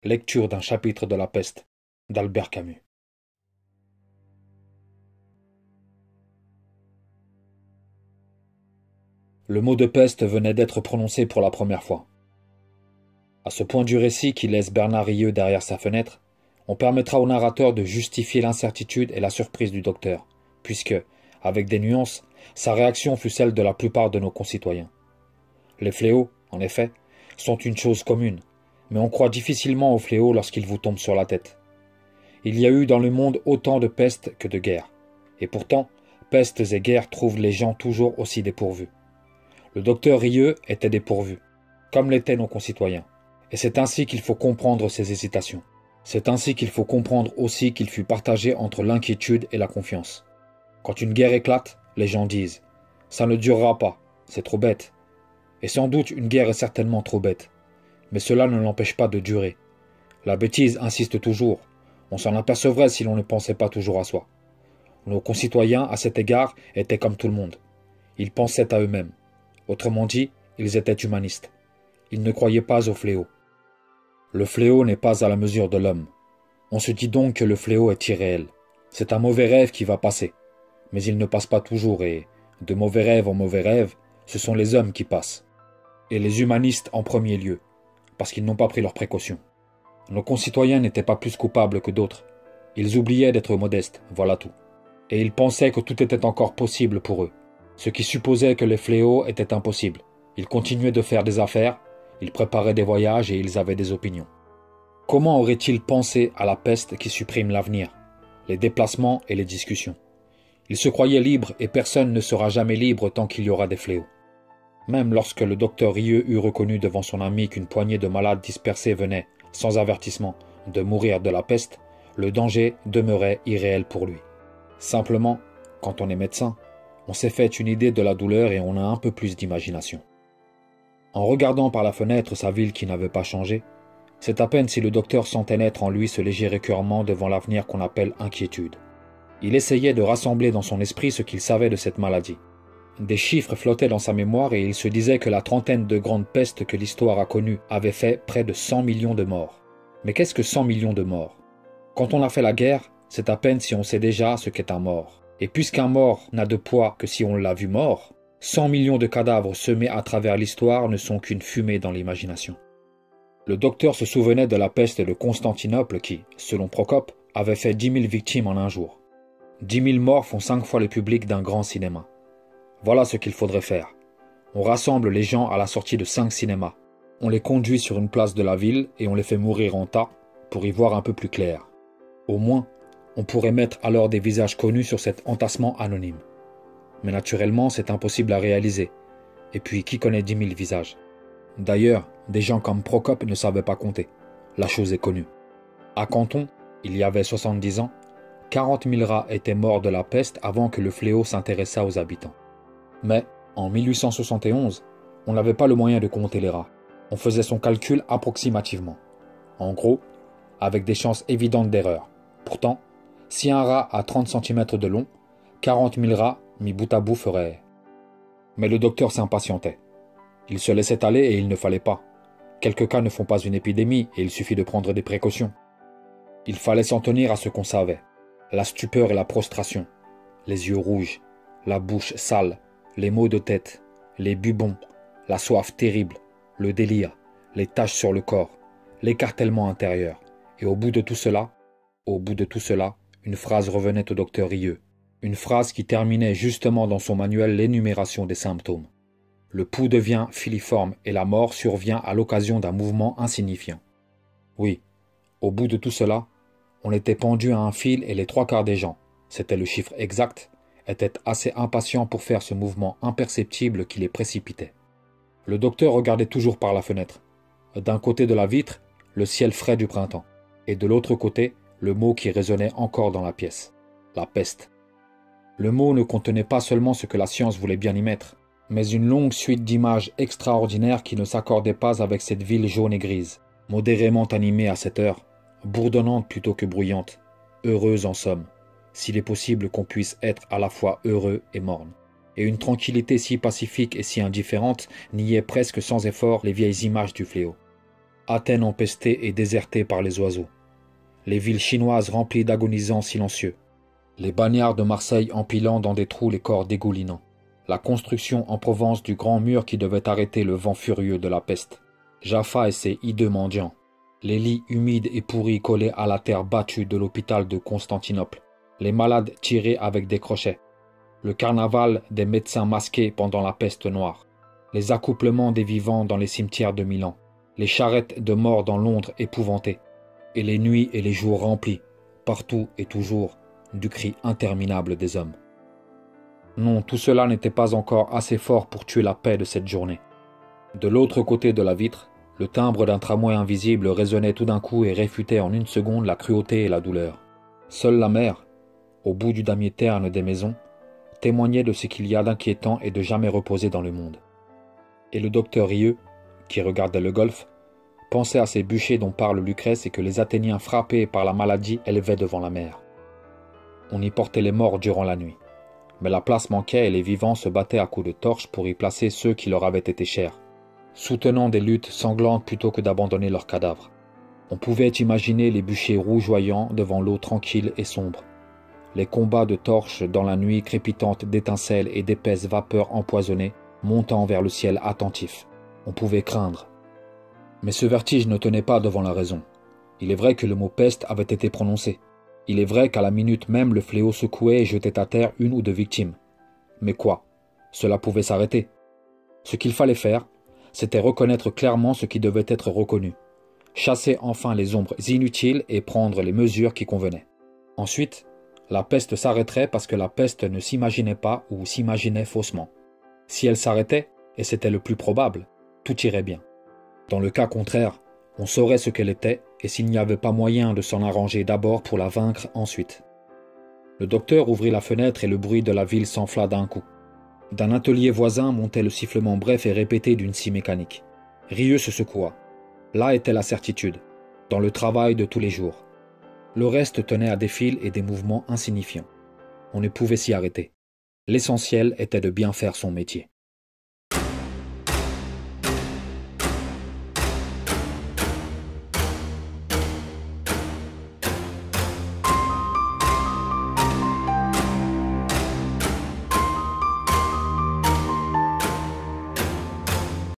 Lecture d'un chapitre de La Peste d'Albert Camus. Le mot de peste venait d'être prononcé pour la première fois. À ce point du récit qui laisse Bernard Rieux derrière sa fenêtre, on permettra au narrateur de justifier l'incertitude et la surprise du docteur, puisque, avec des nuances, sa réaction fut celle de la plupart de nos concitoyens. Les fléaux, en effet, sont une chose commune, mais on croit difficilement aux fléaux lorsqu'ils vous tombent sur la tête. Il y a eu dans le monde autant de pestes que de guerres, et pourtant, pestes et guerres trouvent les gens toujours aussi dépourvus. Le docteur Rieux était dépourvu, comme l'étaient nos concitoyens, et c'est ainsi qu'il faut comprendre ses hésitations. C'est ainsi qu'il faut comprendre aussi qu'il fut partagé entre l'inquiétude et la confiance. Quand une guerre éclate, les gens disent « ça ne durera pas, c'est trop bête ». Et sans doute une guerre est certainement trop bête, mais cela ne l'empêche pas de durer. La bêtise insiste toujours, on s'en apercevrait si l'on ne pensait pas toujours à soi. Nos concitoyens, à cet égard, étaient comme tout le monde. Ils pensaient à eux-mêmes. Autrement dit, ils étaient humanistes. Ils ne croyaient pas au fléau. Le fléau n'est pas à la mesure de l'homme. On se dit donc que le fléau est irréel. C'est un mauvais rêve qui va passer. Mais il ne passe pas toujours et, de mauvais rêve en mauvais rêve, ce sont les hommes qui passent. Et les humanistes en premier lieu, parce qu'ils n'ont pas pris leurs précautions. Nos concitoyens n'étaient pas plus coupables que d'autres. Ils oubliaient d'être modestes, voilà tout. Et ils pensaient que tout était encore possible pour eux, ce qui supposait que les fléaux étaient impossibles. Ils continuaient de faire des affaires, ils préparaient des voyages et ils avaient des opinions. Comment auraient-ils pensé à la peste qui supprime l'avenir, les déplacements et les discussions? Ils se croyaient libres et personne ne sera jamais libre tant qu'il y aura des fléaux. Même lorsque le docteur Rieux eut reconnu devant son ami qu'une poignée de malades dispersés venaient, sans avertissement, de mourir de la peste, le danger demeurait irréel pour lui. Simplement, quand on est médecin, on s'est fait une idée de la douleur et on a un peu plus d'imagination. En regardant par la fenêtre sa ville qui n'avait pas changé, c'est à peine si le docteur sentait naître en lui ce léger écœurement devant l'avenir qu'on appelle inquiétude. Il essayait de rassembler dans son esprit ce qu'il savait de cette maladie. Des chiffres flottaient dans sa mémoire et il se disait que la trentaine de grandes pestes que l'histoire a connues avait fait près de 100 millions de morts. Mais qu'est-ce que 100 millions de morts? Quand on a fait la guerre, c'est à peine si on sait déjà ce qu'est un mort. Et puisqu'un mort n'a de poids que si on l'a vu mort, 100 millions de cadavres semés à travers l'histoire ne sont qu'une fumée dans l'imagination. Le docteur se souvenait de la peste de Constantinople qui, selon Procope, avait fait 10 000 victimes en un jour. 10 000 morts font 5 fois le public d'un grand cinéma. Voilà ce qu'il faudrait faire. On rassemble les gens à la sortie de 5 cinémas. On les conduit sur une place de la ville et on les fait mourir en tas pour y voir un peu plus clair. Au moins, on pourrait mettre alors des visages connus sur cet entassement anonyme. Mais naturellement, c'est impossible à réaliser. Et puis, qui connaît 10 000 visages? D'ailleurs, des gens comme Procope ne savaient pas compter. La chose est connue. À Canton, il y avait 70 ans, 40 000 rats étaient morts de la peste avant que le fléau s'intéressât aux habitants. Mais, en 1871, on n'avait pas le moyen de compter les rats. On faisait son calcul approximativement. En gros, avec des chances évidentes d'erreur. Pourtant, si un rat a 30 cm de long, 40 000 rats mis bout à bout feraient... Mais le docteur s'impatientait. Il se laissait aller et il ne fallait pas. Quelques cas ne font pas une épidémie et il suffit de prendre des précautions. Il fallait s'en tenir à ce qu'on savait. La stupeur et la prostration, les yeux rouges, la bouche sale, les maux de tête, les bubons, la soif terrible, le délire, les taches sur le corps, l'écartèlement intérieur. Et au bout de tout cela, une phrase revenait au docteur Rieux. Une phrase qui terminait justement dans son manuel l'énumération des symptômes. Le pouls devient filiforme et la mort survient à l'occasion d'un mouvement insignifiant. Oui, au bout de tout cela, on était pendu à un fil et les 3/4 des gens, c'était le chiffre exact, étaient assez impatients pour faire ce mouvement imperceptible qui les précipitait. Le docteur regardait toujours par la fenêtre. D'un côté de la vitre, le ciel frais du printemps, et de l'autre côté, le mot qui résonnait encore dans la pièce, la peste. Le mot ne contenait pas seulement ce que la science voulait bien y mettre, mais une longue suite d'images extraordinaires qui ne s'accordaient pas avec cette ville jaune et grise, modérément animée à cette heure, bourdonnante plutôt que bruyante, heureuse en somme, s'il est possible qu'on puisse être à la fois heureux et morne. Et une tranquillité si pacifique et si indifférente niait presque sans effort les vieilles images du fléau. Athènes empestée et désertée par les oiseaux. Les villes chinoises remplies d'agonisants silencieux. Les bagnards de Marseille empilant dans des trous les corps dégoulinants. La construction en Provence du grand mur qui devait arrêter le vent furieux de la peste. Jaffa et ses hideux mendiants. Les lits humides et pourris collés à la terre battue de l'hôpital de Constantinople. Les malades tirés avec des crochets. Le carnaval des médecins masqués pendant la peste noire. Les accouplements des vivants dans les cimetières de Milan. Les charrettes de morts dans Londres épouvantées. Et les nuits et les jours remplis, partout et toujours, du cri interminable des hommes. Non, tout cela n'était pas encore assez fort pour tuer la paix de cette journée. De l'autre côté de la vitre, le timbre d'un tramway invisible résonnait tout d'un coup et réfutait en une seconde la cruauté et la douleur. Seule la mer, au bout du damier terne des maisons, témoignait de ce qu'il y a d'inquiétant et de jamais reposé dans le monde. Et le docteur Rieux, qui regardait le golfe, pensait à ces bûchers dont parle Lucrèce et que les Athéniens frappés par la maladie élevaient devant la mer. On y portait les morts durant la nuit, mais la place manquait et les vivants se battaient à coups de torche pour y placer ceux qui leur avaient été chers, soutenant des luttes sanglantes plutôt que d'abandonner leurs cadavres. On pouvait imaginer les bûchers rougeoyants devant l'eau tranquille et sombre, les combats de torches dans la nuit crépitante d'étincelles et d'épaisses vapeurs empoisonnées montant vers le ciel attentif. On pouvait craindre. Mais ce vertige ne tenait pas devant la raison. Il est vrai que le mot peste avait été prononcé. Il est vrai qu'à la minute même le fléau secouait et jetait à terre une ou deux victimes. Mais quoi? Cela pouvait s'arrêter. Ce qu'il fallait faire, c'était reconnaître clairement ce qui devait être reconnu, chasser enfin les ombres inutiles et prendre les mesures qui convenaient. Ensuite, la peste s'arrêterait parce que la peste ne s'imaginait pas ou s'imaginait faussement. Si elle s'arrêtait, et c'était le plus probable, tout irait bien. Dans le cas contraire, on saurait ce qu'elle était et s'il n'y avait pas moyen de s'en arranger d'abord pour la vaincre ensuite. Le docteur ouvrit la fenêtre et le bruit de la ville s'enfla d'un coup. D'un atelier voisin montait le sifflement bref et répété d'une scie mécanique. Rieux se secoua. Là était la certitude, dans le travail de tous les jours. Le reste tenait à des fils et des mouvements insignifiants. On ne pouvait s'y arrêter. L'essentiel était de bien faire son métier.